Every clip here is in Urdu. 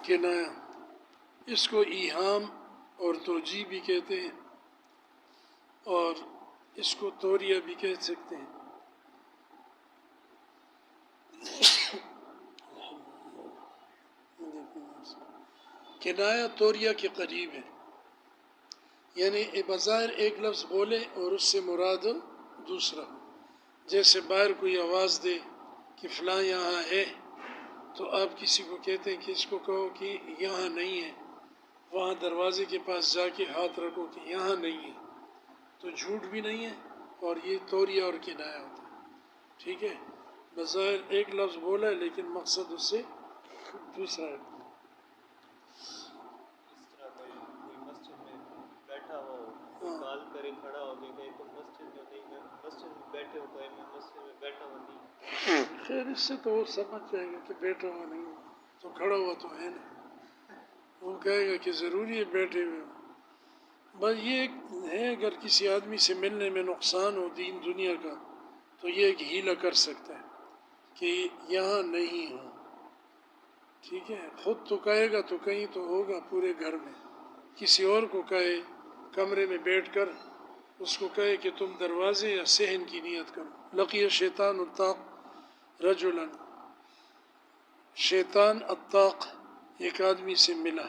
کنایا، اس کو ایہام اور توجیہ بھی کہتے ہیں، اور اس کو توریہ بھی کہہ سکتے ہیں۔ کنایا توریہ کے قریب ہے، یعنی بظاہر ایک لفظ بولے اور اس سے مراد دوسرا ہو۔ جیسے باہر کوئی آواز دے کہ فلاں یہاں ہے، تو آپ کسی کو کہتے ہیں کہ اس کو کہو کہ یہاں نہیں ہے، وہاں دروازے کے پاس جا کے ہاتھ رکھو کہ یہاں نہیں ہے، تو جھوٹ بھی نہیں ہے اور یہ توریہ اور کنایا ہوتا ہے۔ ٹھیک ہے، بظاہر ایک لفظ بولا ہے لیکن مقصد اس سے دوسرا ہے۔ کوئی مسجد میں بیٹھا ہو، کوئی کال کرے کھڑا ہو کے کہے تو مسجد میں نہیں، میں مسجد میں بیٹھے ہو، کہے میں مسجد میں بیٹھا ہوا نہیں۔ خیر اس سے تو وہ سمجھ جائے گا کہ بیٹھا ہوا نہیں تو کھڑا ہوا تو ہے نہیں، وہ کہے گا کہ ضروری ہے بیٹھے ہوئے ہو۔ بس یہ ایک ہے، اگر کسی آدمی سے ملنے میں نقصان ہو دین دنیا کا تو یہ ایک ہیلہ کر سکتا ہے کہ یہاں نہیں ہوں۔ ٹھیک ہے، خود تو کہے گا تو کہیں تو ہوگا پورے گھر میں، کسی اور کو کہے کمرے میں بیٹھ کر، اس کو کہے کہ تم دروازے یا صحن کی نیت کرو۔ لقی شیطان الطاق رجلا، شیطان الطاق ایک آدمی سے ملا،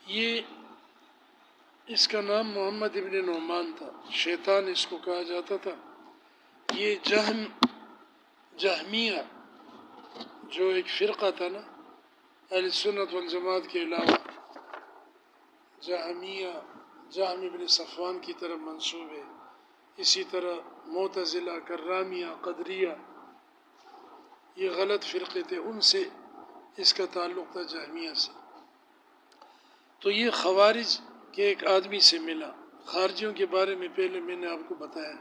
یہ اس کا نام محمد ابن نعمان تھا، شیطان اس کو کہا جاتا تھا۔ یہ جہمیہ جو ایک فرقہ تھا نا اہل سنت والجماعت کے علاوہ، جہمیہ جہم ابن صفوان کی طرف منسوب ہے، اسی طرح معتزلہ، کرامیہ، قدریہ، یہ غلط فرقے تھے، ان سے اس کا تعلق تھا، جہمیہ سے۔ تو یہ خوارج کے ایک آدمی سے ملا، خارجیوں کے بارے میں پہلے میں نے آپ کو بتایا۔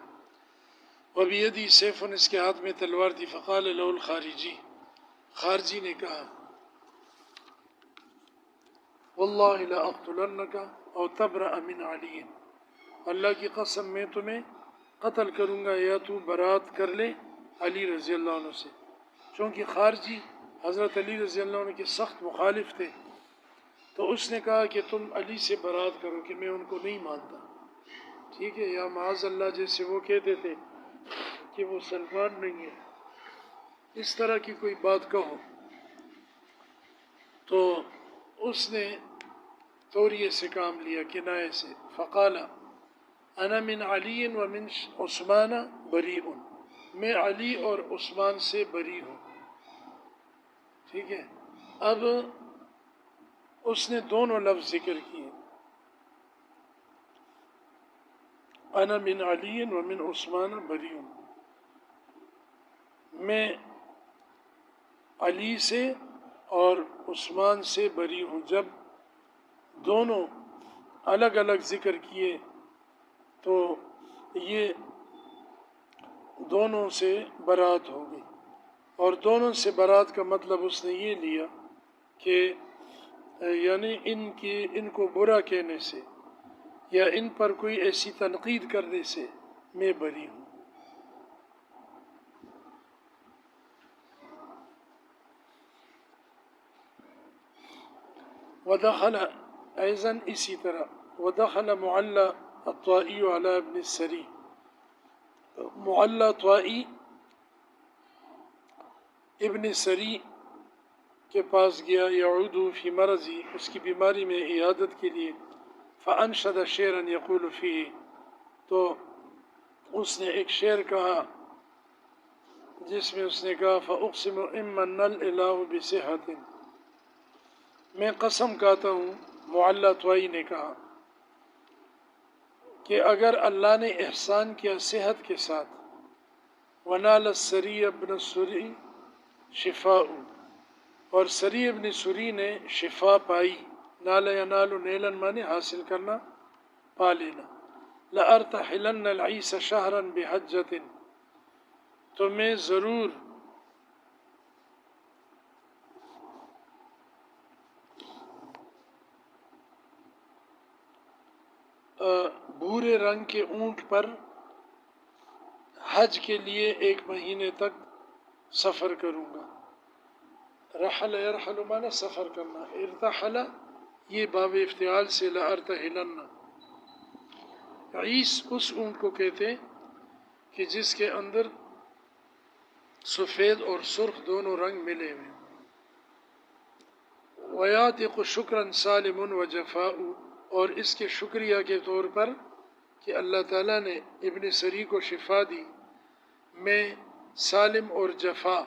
وَبِيَدِهِ سَيْفٌ، اس کے ہاتھ میں تلوار تھی۔ فَقَالَ لَهُ الْخَارِجِي، خارجی نے کہا وَاللَّهِ لَأَقْتُلَنَّكَ أَوْ تَبْرَأَ مِنْ عَلِيٍّ، اللہ کی قسم میں تمہیں قتل کروں گا یا تو برات کر لے علی رضی اللہ عنہ سے، چونکہ خارجی حضرت علی رضی اللہ عنہ کے سخت مخالف تھے، تو اس نے کہا کہ تم علی سے برات کرو کہ میں ان کو نہیں مانتا۔ ٹھیک ہے، یا معاذ اللہ جیسے وہ کہتے تھے کہ وہ سلمان نہیں ہے، اس طرح کی کوئی بات کہو، تو اس نے توریے سے کام لیا، کنایے سے۔ فقال انا من علی ومن عثمان بریء، میں علی اور عثمان سے بری ہوں۔ ٹھیک ہے، اب اس نے دونوں لفظ ذکر کیے، انا من علی ومن عثمان بریء، میں علی سے اور عثمان سے بری ہوں۔ جب دونوں الگ الگ ذکر کیے تو یہ دونوں سے برات ہو گئی، اور دونوں سے برات کا مطلب اس نے یہ لیا کہ یعنی ان کو برا کہنے سے یا ان پر کوئی ایسی تنقید کرنے سے میں بری ہوں۔ ودخل ایضاً اسی طرح ودخل معلّى الطائي على ابن السری، معلّى طائی ابن سری کے پاس گیا، یعود فی مرضی، اس کی بیماری میں عیادت کے لیے، فانشد شعرا یقول فیہ، تو اس نے ایک شعر کہا جس میں اس نے کہا فاقسم ان من الالہ بصحۃ، میں قسم کھاتا ہوں، معلّى طائی نے کہا کہ اگر اللہ نے احسان کیا صحت کے ساتھ، ونال السری ابن السری شفاء، اور سری ابن سری نے شفا پائی، نال ینال نیلن مانے حاصل کرنا، پا لینا، لأرتحلن العیس شہرا بحجۃ، تو میں ضرور بھورے رنگ کے اونٹ پر حج کے لیے 1 مہینے تک سفر کروں گا۔ رحل یرحل مانا سفر کرنا، ارتحل یہ باب افتعال سے لأرتحلن۔ عیس اس اونٹ کو کہتے ہیں کہ جس کے اندر سفید اور سرخ دونوں رنگ ملے ہوئے۔ وَيَعْتِقُ شُكْرًا سَالِمٌ وَجَفَاءُ، اور اس کے شکریہ کے طور پر کہ اللہ تعالیٰ نے ابن سری کو شفا دی، میں سالم اور جفا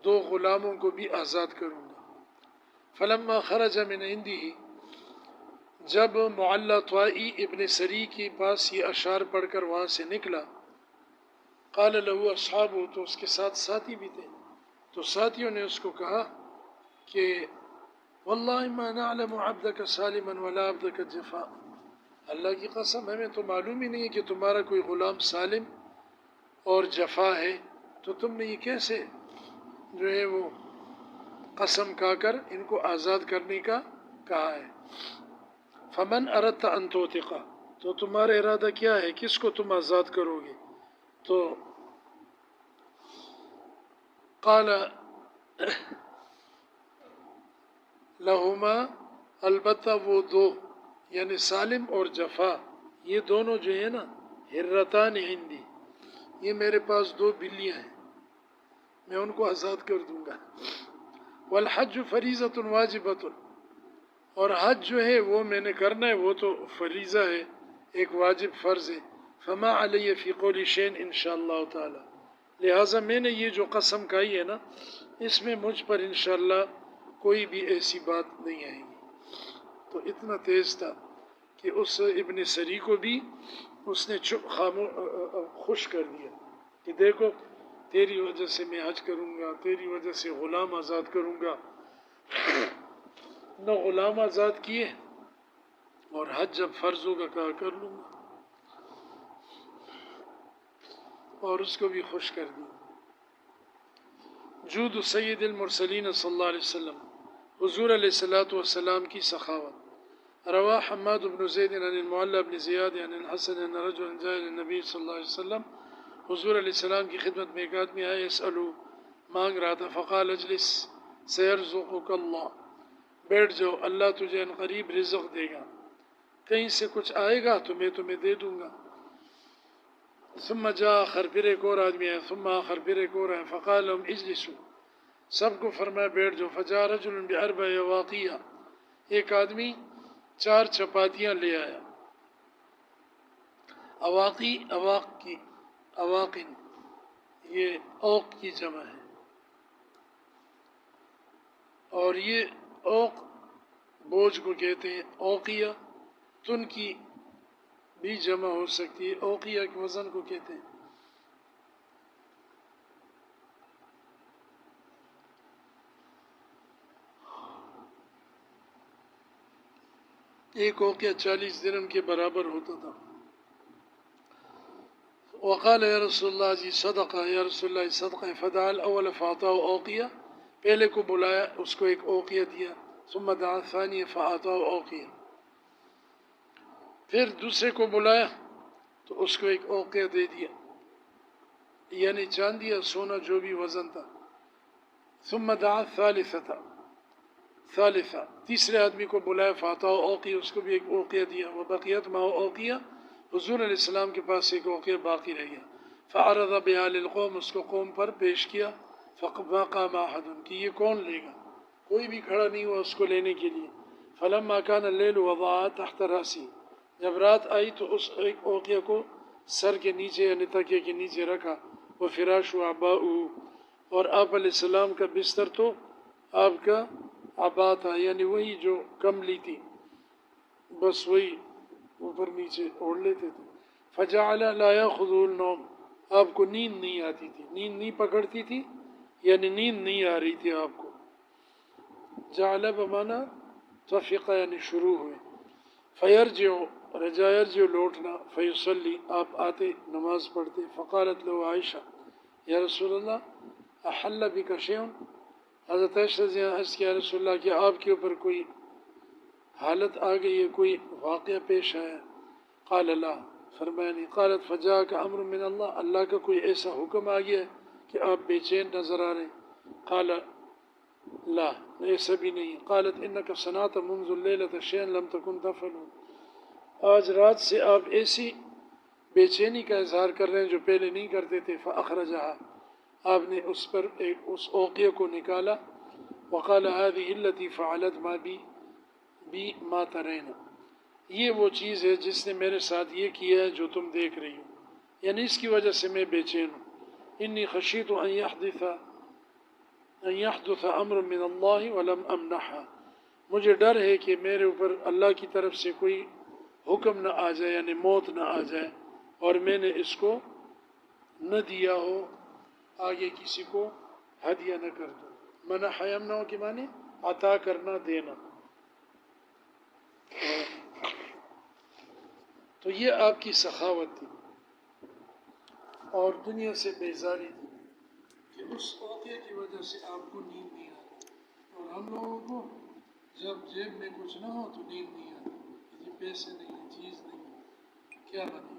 2 غلاموں کو بھی آزاد کروں گا۔ فلما خرج من عنده، جب معلی طوائی ابن سری کے پاس یہ اشعار پڑھ کر وہاں سے نکلا، قال له اصحابہ، تو اس کے ساتھ ساتھی بھی تھے، تو ساتھیوں نے اس کو کہا کہ واللہ ما نعلم عبدک سالما ولا عبدک جفا، اللہ کی قسم ہمیں تو معلوم ہی نہیں ہے کہ تمہارا کوئی غلام سالم اور جفا ہے، تو تم نے یہ کیسے جو ہے وہ قسم کھا کر ان کو آزاد کرنے کا کہا ہے۔ فمن اردت ان تعتقہ، تو تمہارا ارادہ کیا ہے، کس کو تم آزاد کرو گے؟ تو قال لہما، البتہ وہ 2 یعنی سالم اور جفا، یہ دونوں جو ہے نا، حرتان عندی، یہ میرے پاس 2 بلیاں ہیں، میں ان کو آزاد کر دوں گا۔ والحج فریضۃ واجبۃ، اور حج جو ہے وہ میں نے کرنا ہے، وہ تو فریضہ ہے، ایک واجب فرض ہے۔ فما علی فی قول شین انشاءاللہ تعالی، لہٰذا میں نے یہ جو قسم کھائی ہے نا، اس میں مجھ پر انشاءاللہ کوئی بھی ایسی بات نہیں آئے گی۔ تو اتنا تیز تھا کہ اس ابن سری کو بھی اس نے خوش کر دیا کہ دیکھو تیری وجہ سے میں حج کروں گا، تیری وجہ سے غلام آزاد کروں گا۔ نہ غلام آزاد کیے اور حج جب فرض ہوگا کہا کر لوں گا، اور اس کو بھی خوش کر دیا۔ جود سید المرسلین صلی اللہ علیہ وسلم، حضور علیہ السلام کی سخاوت۔ روا حماد بن زید عن المعلی بن زیاد عن الحسن عن رجل جاء الى النبی صلی اللہ علیہ وسلم، حضور علیہ السلام کی خدمت میں ایک آدمی آیا، یسألو مانگ رہا تھا، فقال اجلس سیرزقک اللہ، بیٹھ جاؤ اللہ تجھے ان قریب رزق دے گا، کہیں سے کچھ آئے گا تو میں تمہیں دے دوں گا۔ ثم جاء آخر، پھر ایک اور آدمی آیا، ثم آخر، پھر ایک اور آیا، فقال لهم اجلسوا، سب کو فرمایا بیٹھ جاؤ۔ فجاء رجل بأربع اواقیہ، ایک آدمی 4 چپاتیاں لے آیا۔ اواقی، اواقن، یہ اوق کی جمع ہے، اور یہ اوق بوجھ کو کہتے ہیں۔ اوقیہ تن کی بھی جمع ہو سکتی ہے، اوقیہ کے وزن کو کہتے ہیں۔ ایک اوقیہ 40 درہم کے برابر ہوتا تھا۔ وقال یا رسول اللہ، جی صدقہ، یا رسول اللہ صدقہ، فدعا الاول فاعطاه اوقیہ، پہلے کو بلایا اس کو ایک اوقیہ دیا، ثم دعا الثانی فاعطاه اوقیہ، پھر دوسرے کو بلایا تو اس کو ایک اوقیہ دے دیا، یعنی چاندی یا سونا جو بھی وزن تھا۔ ثم دعا ثالثہ، تیسرے آدمی کو بلایا، فاعطاه اوقیہ، اس کو بھی ایک اوقیہ دیا، وبقیت معه اوقیہ، حضور علیہ السلام کے پاس ایک اوقیہ باقی رہ گیا۔ فعرض بها للقوم، اس کو قوم پر پیش کیا، فما قام احد، کہ یہ کون لے گا، کوئی بھی کھڑا نہیں ہوا اس کو لینے کے لیے۔ فلما كان الليل وضعها تحت رأسی، جب رات آئی تو اس ایک اوقیہ کو سر کے نیچے یعنی تکیے کے نیچے رکھا، وفراش عباؤه، اور آپ علیہ السلام کا بستر تو آپ کا عبا تھا، یعنی وہی جو کملی تھی، بس وہی اوپر نیچے اوڑھ لیتے تھے۔ فجعل لا يأخذ النوم، آپ کو نیند نہیں آتی تھی، نیند نہیں پکڑتی تھی، یعنی نیند نہیں آ رہی تھی آپ کو۔ جعل بمانا طفق، یعنی شروع ہوئے۔ فیرجع، رجا یرجع، لوٹنا، فیصلی، آپ آتے نماز پڑھتے۔ فقالت له عائشہ، یا رسول اللہ احل بک شیء، حضرت عائشہ نے عرض کیا، رسول اللہ کہ آپ کے اوپر کوئی حالت آ گئی ہے، کوئی واقعہ پیش آیا؟ قال لا، فرمایا نہیں. قالت فجاءک امر من اللہ, اللہ کا کوئی ایسا حکم آ گیا ہے کہ آپ بے چین نظر آ رہے ہیں؟ قال لا, ایسا بھی نہیں. قالت انک صنعت منذ اللیلۃ شیئا لم تکن تفعل, آج رات سے آپ ایسی بے چینی کا اظہار کر رہے ہیں جو پہلے نہیں کرتے تھے. فاخرجہا, آپ نے اس اوقیہ کو نکالا. وقال هذه التي فعلت بی ما ترین, یہ وہ چیز ہے جس نے میرے ساتھ یہ کیا ہے جو تم دیکھ رہی ہو, یعنی اس کی وجہ سے میں بے چین ہوں. انی خشیت ان یحدث امر من اللہ ولم امنحها, مجھے ڈر ہے کہ میرے اوپر اللہ کی طرف سے کوئی حکم نہ آ جائے, یعنی موت نہ آ جائے, اور میں نے اس کو نہ دیا ہو, آگے کسی کو ہدیہ نہ کر دوں. منح یمنع کے معنی عطا کرنا, دینا. تو یہ آپ کی سخاوت تھی اور دنیا سے بیزاری تھی کہ اس واقعے کی وجہ سے آپ کو نیند نہیں آتی. اور ہم لوگوں کو جب جیب میں کچھ نہ ہو تو نیند نہیں آتی, یہ پیسے نہیں, چیز نہیں, کیا بنے.